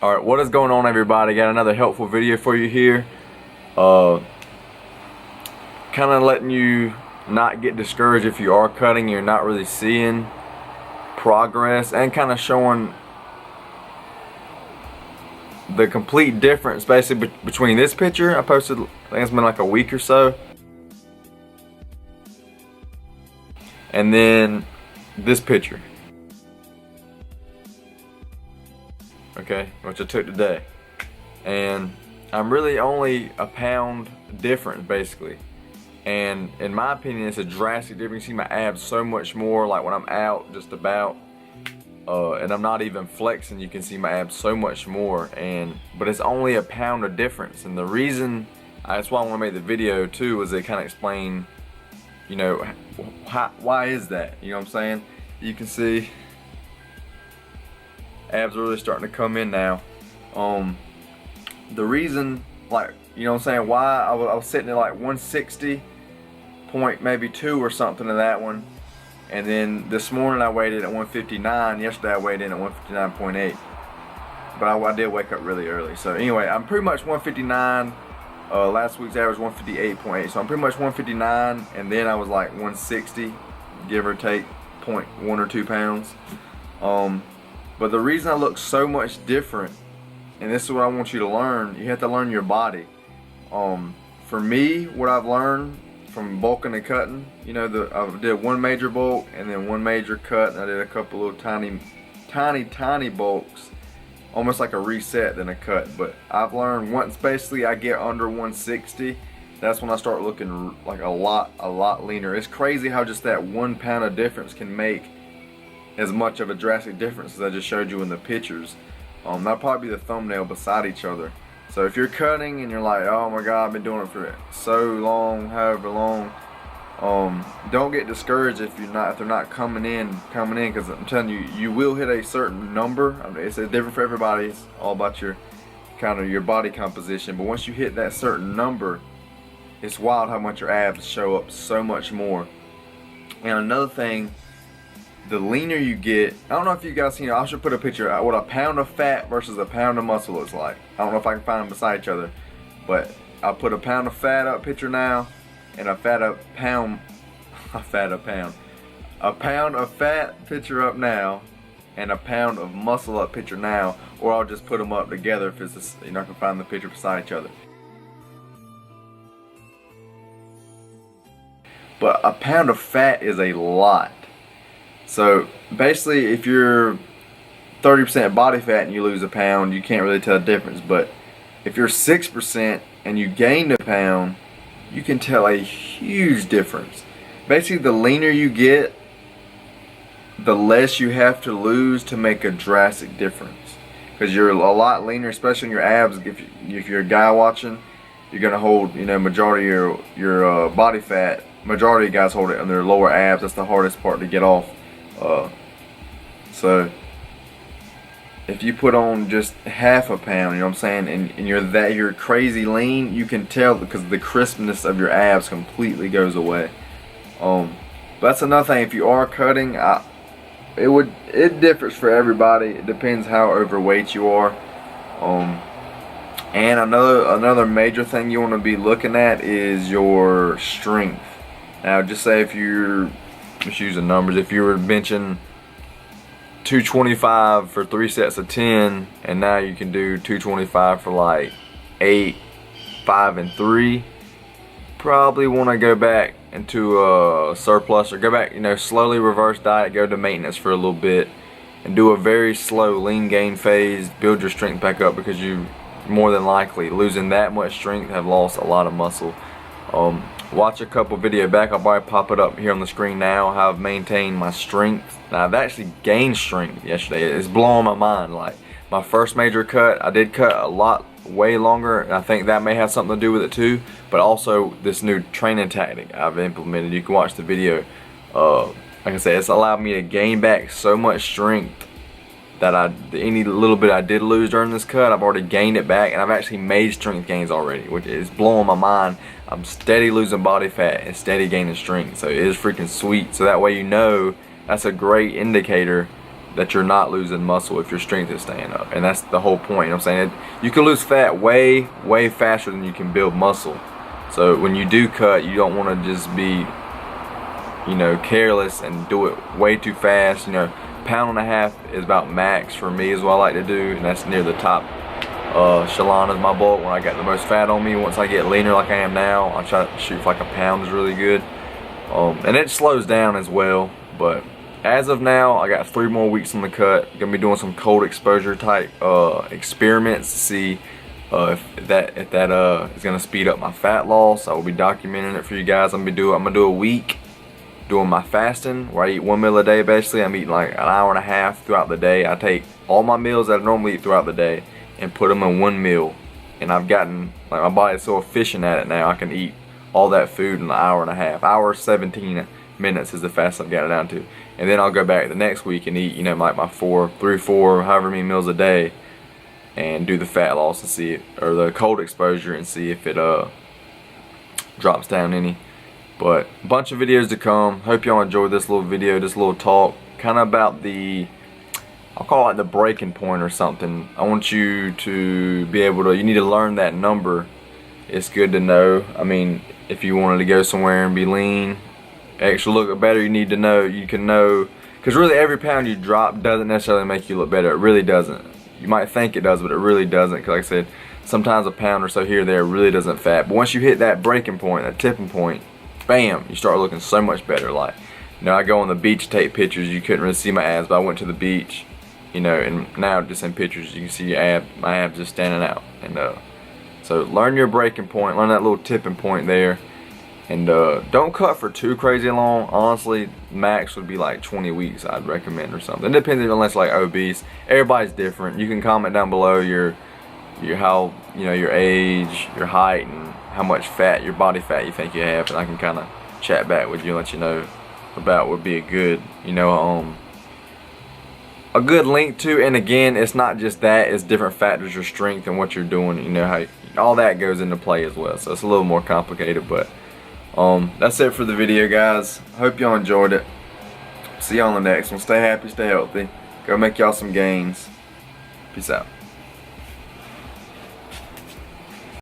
Alright, what is going on, everybody? Got another helpful video for you here. Kind of letting you not get discouraged if you are cutting, you're not really seeing progress, and kind of showing the complete difference basically between this picture I posted, I think it's been like a week or so, and then this picture, okay, which I took today. And I'm really only a pound difference basically, and in my opinion it's a drastic difference. You see my abs so much more, like when I'm out just about and I'm not even flexing, you can see my abs so much more, but it's only a pound of difference. And the reason, that's why I want to make the video too, is to kind of explain, you know, why is that, you know what I'm saying? You can see abs are really starting to come in now. The reason, like, you know what I'm saying, why I was sitting at like 160 point maybe 2 or something in that one, and then this morning I weighed in at 159. Yesterday I weighed in at 159.8, but I did wake up really early. So anyway, I'm pretty much 159. Last week's average 158.8, so I'm pretty much 159, and then I was like 160, give or take 0.1 or 2 pounds. But the reason I look so much different, and this is what I want you to learn, you have to learn your body. For me, what I've learned from bulking and cutting, you know, I did one major bulk and then one major cut, and I did a couple little tiny bulks, almost like a reset than a cut. But I've learned once basically I get under 160, that's when I start looking like a lot leaner. It's crazy how just that 1 pound of difference can make as much of a drastic difference as I just showed you in the pictures. That'll probably be the thumbnail beside each other. So if you're cutting and you're like, oh my god, I've been doing it for so long, however long, don't get discouraged if they're not coming in, because I'm telling you, you will hit a certain number. I mean, it's different for everybody. It's all about your kind of your body composition. But once you hit that certain number, it's wild how much your abs show up so much more. And another thing, the leaner you get, I don't know if you guys seen it, I should put a picture of what a pound of fat versus a pound of muscle looks like. I don't know if I can find them beside each other, but I'll put a pound of fat up picture now, and a pound of fat picture up now, and a pound of muscle up picture now, or I'll just put them up together if it's you're not gonna find the picture beside each other. But a pound of fat is a lot. So basically, if you're 30% body fat and you lose a pound, you can't really tell the difference. But if you're 6% and you gained a pound, you can tell a huge difference. Basically, the leaner you get, the less you have to lose to make a drastic difference. Because you're a lot leaner, especially in your abs. If you're a guy watching, you're gonna hold, you know, majority of your body fat. Majority of guys hold it on their lower abs. That's the hardest part to get off. So if you put on just half a pound, you know what I'm saying, and you're crazy lean, you can tell because the crispness of your abs completely goes away. But that's another thing. If you are cutting, it differs for everybody. It depends how overweight you are. And another major thing you want to be looking at is your strength. Now, just say if you're just using numbers, if you were benching 225 for 3 sets of 10, and now you can do 225 for like 8, 5, and 3, probably want to go back into a surplus, or go back, you know, slowly reverse diet, go to maintenance for a little bit, and do a very slow lean gain phase, build your strength back up, because you more than likely, losing that much strength, have lost a lot of muscle. Watch a couple video back, I'll probably pop it up here on the screen now, how I've maintained my strength. Now, I've actually gained strength yesterday. It's blowing my mind. Like, my first major cut, I did cut a lot, way longer, and I think that may have something to do with it too, but also this new training tactic I've implemented. You can watch the video. Like I said, it's allowed me to gain back so much strength that any little bit I did lose during this cut, I've already gained it back, and I've actually made strength gains already, which is blowing my mind. I'm steady losing body fat and steady gaining strength, so it is freaking sweet. So that way, you know, that's a great indicator that you're not losing muscle if your strength is staying up. And that's the whole point. You know what I'm saying? You can lose fat way faster than you can build muscle. So when you do cut, you don't want to just be, you know, careless and do it way too fast. You know, 1.5 pounds is about max for me, is what I like to do, and that's near the top echelon of my bulk when I got the most fat on me. Once I get leaner like I am now, I try to shoot for like 1 pound is really good. And it slows down as well, but as of now, I got 3 more weeks on the cut. Gonna be doing some cold exposure type experiments to see if that is gonna speed up my fat loss. I will be documenting it for you guys. I'm gonna do a week doing my fasting, where I eat 1 meal a day. Basically, I'm eating like 1.5 hours throughout the day. I take all my meals that I normally eat throughout the day and put them in 1 meal. And I've gotten, like, my body's so efficient at it now, I can eat all that food in 1.5 hours. Hour 17 minutes is the fastest I've got it down to. And then I'll go back the next week and eat, you know, like my 4, however many meals a day, and do the fat loss and see it, or the cold exposure, and see if it drops down any. But a bunch of videos to come. Hope y'all enjoyed this little video, this little talk, kind of about the, I'll call it like the breaking point or something. I want you to be able to, you need to learn that number. It's good to know. I mean, if you wanted to go somewhere and be lean, actually look better, you need to know, you can know, because really every pound you drop doesn't necessarily make you look better. It really doesn't. You might think it does, but it really doesn't, because like I said, sometimes a pound or so here or there really doesn't fat. But once you hit that breaking point, that tipping point, bam, you start looking so much better. Like, you know, I go on the beach to take pictures, you couldn't really see my abs, but I went to the beach, you know, and now just in pictures you can see my abs just standing out. And so learn your breaking point, learn that little tipping point there, and don't cut for too crazy long. Honestly, max would be like 20 weeks I'd recommend, or something. It depends, unless like obese. Everybody's different. You can comment down below your how, you know, your age, your height, and how much fat, your body fat you think you have, and I can kind of chat back with you and let you know about what would be a good, you know, a good link to. And again, it's not just that, it's different factors, your strength and what you're doing, you know, how all that goes into play as well. So it's a little more complicated, but that's it for the video, guys. Hope y'all enjoyed it. See y'all on the next one. Stay happy, stay healthy. Go make y'all some gains. Peace out.